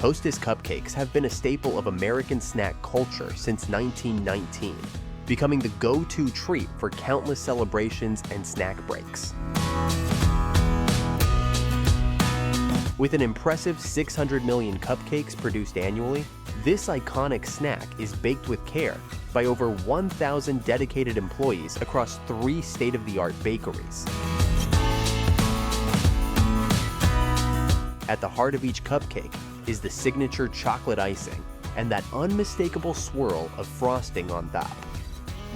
Hostess cupcakes have been a staple of American snack culture since 1919, becoming the go-to treat for countless celebrations and snack breaks. With an impressive 600 million cupcakes produced annually, this iconic snack is baked with care by over 1,000 dedicated employees across 3 state-of-the-art bakeries. At the heart of each cupcake is the signature chocolate icing and that unmistakable swirl of frosting on top.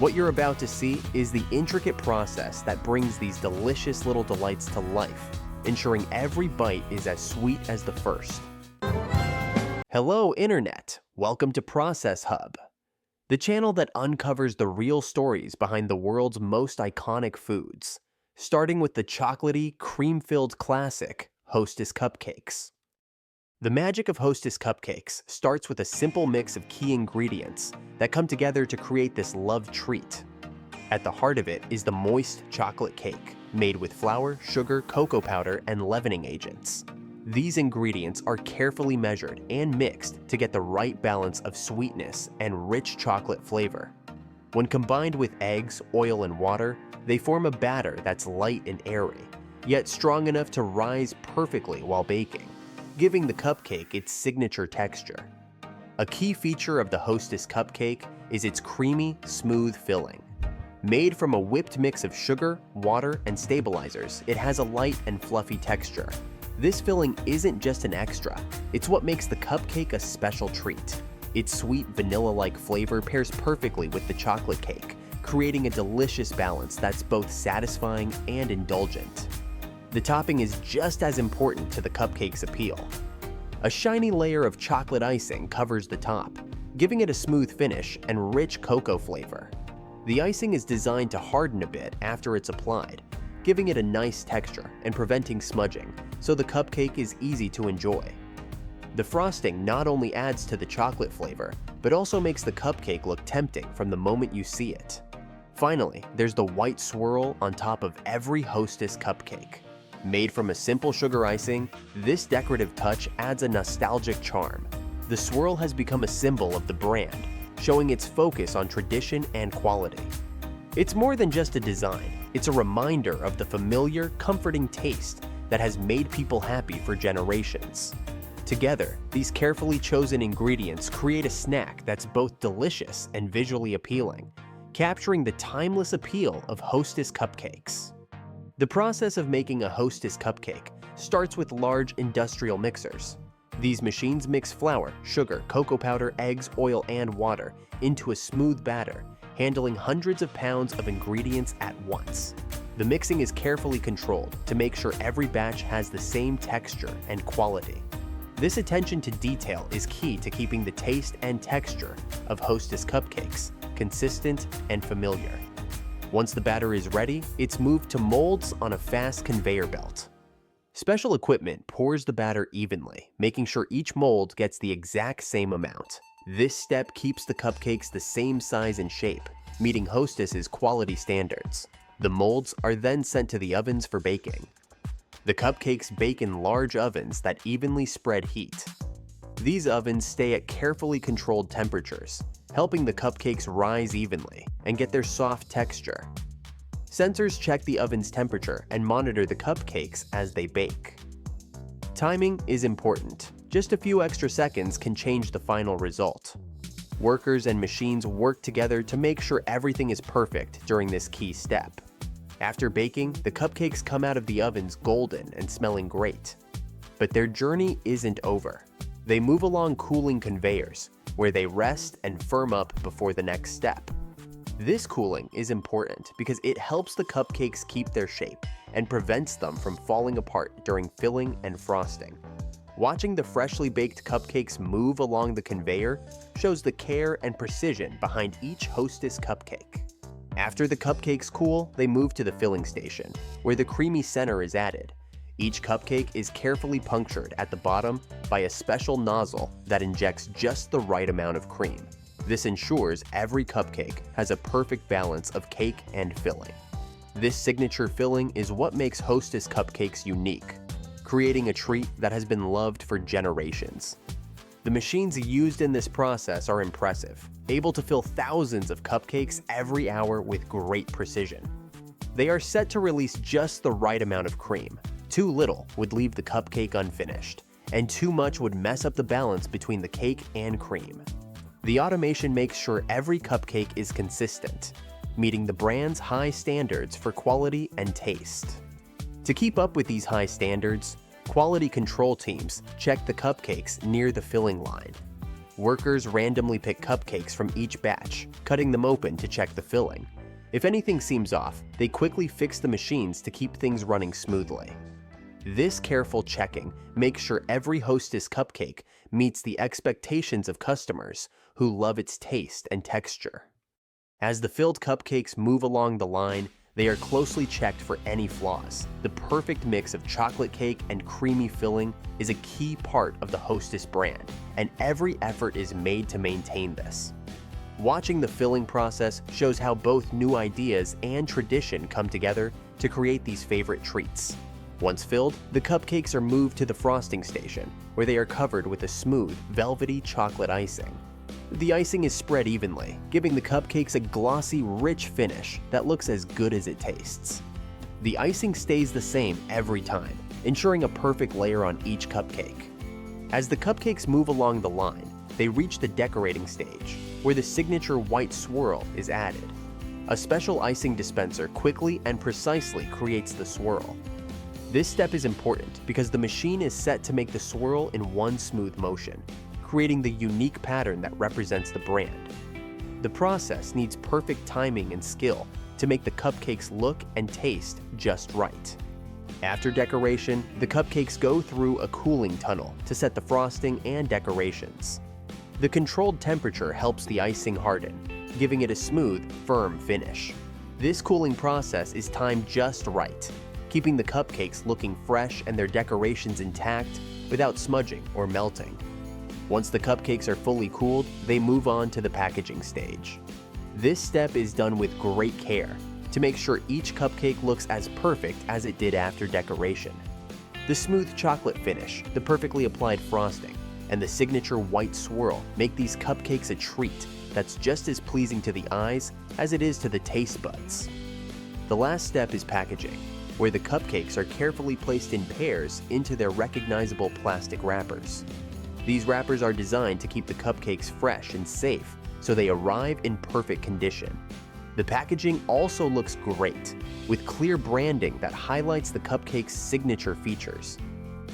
What you're about to see is the intricate process that brings these delicious little delights to life, ensuring every bite is as sweet as the first. Hello, Internet! Welcome to Process Hub, the channel that uncovers the real stories behind the world's most iconic foods, starting with the chocolatey, cream-filled classic, Hostess CupCakes. The magic of Hostess CupCakes starts with a simple mix of key ingredients that come together to create this loved treat. At the heart of it is the moist chocolate cake, made with flour, sugar, cocoa powder, and leavening agents. These ingredients are carefully measured and mixed to get the right balance of sweetness and rich chocolate flavor. When combined with eggs, oil, and water, they form a batter that's light and airy, yet strong enough to rise perfectly while baking, giving the cupcake its signature texture. A key feature of the Hostess cupcake is its creamy, smooth filling. Made from a whipped mix of sugar, water, and stabilizers, it has a light and fluffy texture. This filling isn't just an extra, it's what makes the cupcake a special treat. Its sweet vanilla-like flavor pairs perfectly with the chocolate cake, creating a delicious balance that's both satisfying and indulgent. The topping is just as important to the cupcake's appeal. A shiny layer of chocolate icing covers the top, giving it a smooth finish and rich cocoa flavor. The icing is designed to harden a bit after it's applied, giving it a nice texture and preventing smudging, so the cupcake is easy to enjoy. The frosting not only adds to the chocolate flavor, but also makes the cupcake look tempting from the moment you see it. Finally, there's the white swirl on top of every Hostess cupcake. Made from a simple sugar icing, this decorative touch adds a nostalgic charm. The swirl has become a symbol of the brand, showing its focus on tradition and quality. It's more than just a design, it's a reminder of the familiar, comforting taste that has made people happy for generations. Together, these carefully chosen ingredients create a snack that's both delicious and visually appealing, capturing the timeless appeal of Hostess cupcakes. The process of making a Hostess cupcake starts with large industrial mixers. These machines mix flour, sugar, cocoa powder, eggs, oil, and water into a smooth batter, handling hundreds of pounds of ingredients at once. The mixing is carefully controlled to make sure every batch has the same texture and quality. This attention to detail is key to keeping the taste and texture of Hostess cupcakes consistent and familiar. Once the batter is ready, it's moved to molds on a fast conveyor belt. Special equipment pours the batter evenly, making sure each mold gets the exact same amount. This step keeps the cupcakes the same size and shape, meeting Hostess's quality standards. The molds are then sent to the ovens for baking. The cupcakes bake in large ovens that evenly spread heat. These ovens stay at carefully controlled temperatures, helping the cupcakes rise evenly and get their soft texture. Sensors check the oven's temperature and monitor the cupcakes as they bake. Timing is important. Just a few extra seconds can change the final result. Workers and machines work together to make sure everything is perfect during this key step. After baking, the cupcakes come out of the ovens golden and smelling great. But their journey isn't over. They move along cooling conveyors, where they rest and firm up before the next step. This cooling is important because it helps the cupcakes keep their shape and prevents them from falling apart during filling and frosting. Watching the freshly baked cupcakes move along the conveyor shows the care and precision behind each Hostess cupcake. After the cupcakes cool, they move to the filling station, where the creamy center is added. Each cupcake is carefully punctured at the bottom by a special nozzle that injects just the right amount of cream. This ensures every cupcake has a perfect balance of cake and filling. This signature filling is what makes Hostess CupCakes unique, creating a treat that has been loved for generations. The machines used in this process are impressive, able to fill thousands of cupcakes every hour with great precision. They are set to release just the right amount of cream. Too little would leave the cupcake unfinished, and too much would mess up the balance between the cake and cream. The automation makes sure every cupcake is consistent, meeting the brand's high standards for quality and taste. To keep up with these high standards, quality control teams check the cupcakes near the filling line. Workers randomly pick cupcakes from each batch, cutting them open to check the filling. If anything seems off, they quickly fix the machines to keep things running smoothly. This careful checking makes sure every Hostess cupcake meets the expectations of customers who love its taste and texture. As the filled cupcakes move along the line, they are closely checked for any flaws. The perfect mix of chocolate cake and creamy filling is a key part of the Hostess brand, and every effort is made to maintain this. Watching the filling process shows how both new ideas and tradition come together to create these favorite treats. Once filled, the cupcakes are moved to the frosting station, where they are covered with a smooth, velvety chocolate icing. The icing is spread evenly, giving the cupcakes a glossy, rich finish that looks as good as it tastes. The icing stays the same every time, ensuring a perfect layer on each cupcake. As the cupcakes move along the line, they reach the decorating stage, where the signature white swirl is added. A special icing dispenser quickly and precisely creates the swirl. This step is important because the machine is set to make the swirl in one smooth motion, creating the unique pattern that represents the brand. The process needs perfect timing and skill to make the cupcakes look and taste just right. After decoration, the cupcakes go through a cooling tunnel to set the frosting and decorations. The controlled temperature helps the icing harden, giving it a smooth, firm finish. This cooling process is timed just right, keeping the cupcakes looking fresh and their decorations intact without smudging or melting. Once the cupcakes are fully cooled, they move on to the packaging stage. This step is done with great care to make sure each cupcake looks as perfect as it did after decoration. The smooth chocolate finish, the perfectly applied frosting, and the signature white swirl make these cupcakes a treat that's just as pleasing to the eyes as it is to the taste buds. The last step is packaging, where the cupcakes are carefully placed in pairs into their recognizable plastic wrappers. These wrappers are designed to keep the cupcakes fresh and safe, so they arrive in perfect condition. The packaging also looks great, with clear branding that highlights the cupcake's signature features.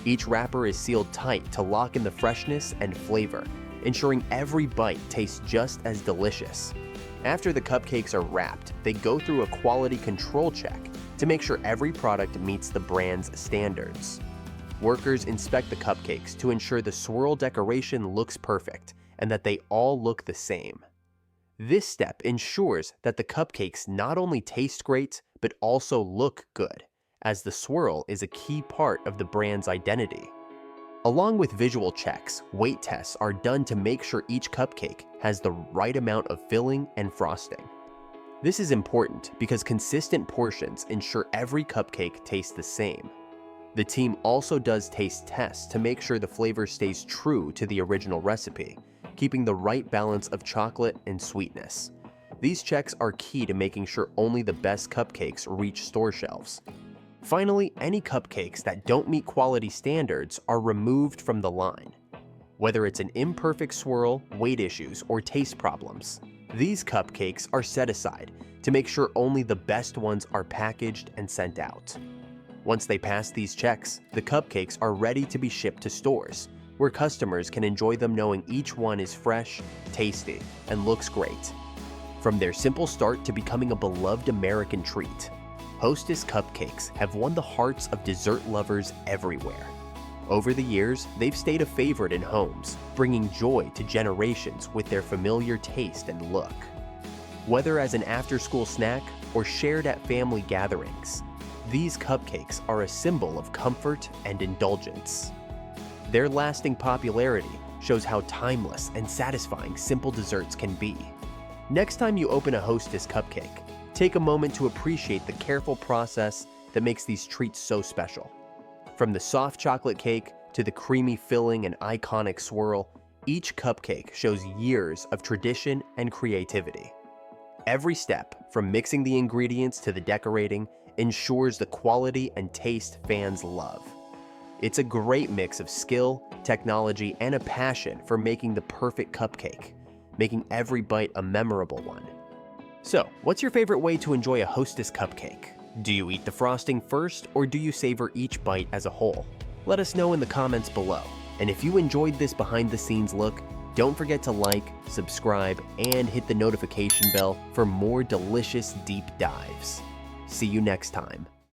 Each wrapper is sealed tight to lock in the freshness and flavor, ensuring every bite tastes just as delicious. After the cupcakes are wrapped, they go through a quality control check to make sure every product meets the brand's standards. Workers inspect the cupcakes to ensure the swirl decoration looks perfect and that they all look the same. This step ensures that the cupcakes not only taste great, but also look good, as the swirl is a key part of the brand's identity. Along with visual checks, weight tests are done to make sure each cupcake has the right amount of filling and frosting. This is important because consistent portions ensure every cupcake tastes the same. The team also does taste tests to make sure the flavor stays true to the original recipe, keeping the right balance of chocolate and sweetness. These checks are key to making sure only the best cupcakes reach store shelves. Finally, any cupcakes that don't meet quality standards are removed from the line. Whether it's an imperfect swirl, weight issues, or taste problems, these cupcakes are set aside to make sure only the best ones are packaged and sent out. Once they pass these checks, the cupcakes are ready to be shipped to stores, where customers can enjoy them knowing each one is fresh, tasty, and looks great. From their simple start to becoming a beloved American treat, Hostess CupCakes have won the hearts of dessert lovers everywhere. Over the years, they've stayed a favorite in homes, bringing joy to generations with their familiar taste and look. Whether as an after-school snack or shared at family gatherings, these cupcakes are a symbol of comfort and indulgence. Their lasting popularity shows how timeless and satisfying simple desserts can be. Next time you open a Hostess cupcake, take a moment to appreciate the careful process that makes these treats so special. From the soft chocolate cake to the creamy filling and iconic swirl, Each cupcake shows years of tradition and creativity. Every step, from mixing the ingredients to the decorating, ensures the quality and taste fans love. It's a great mix of skill, technology, and a passion for making the perfect cupcake, making every bite a memorable one. So, what's your favorite way to enjoy a Hostess cupcake? Do you eat the frosting first, or do you savor each bite as a whole? Let us know in the comments below. And if you enjoyed this behind-the-scenes look, don't forget to like, subscribe, and hit the notification bell for more delicious deep dives. See you next time.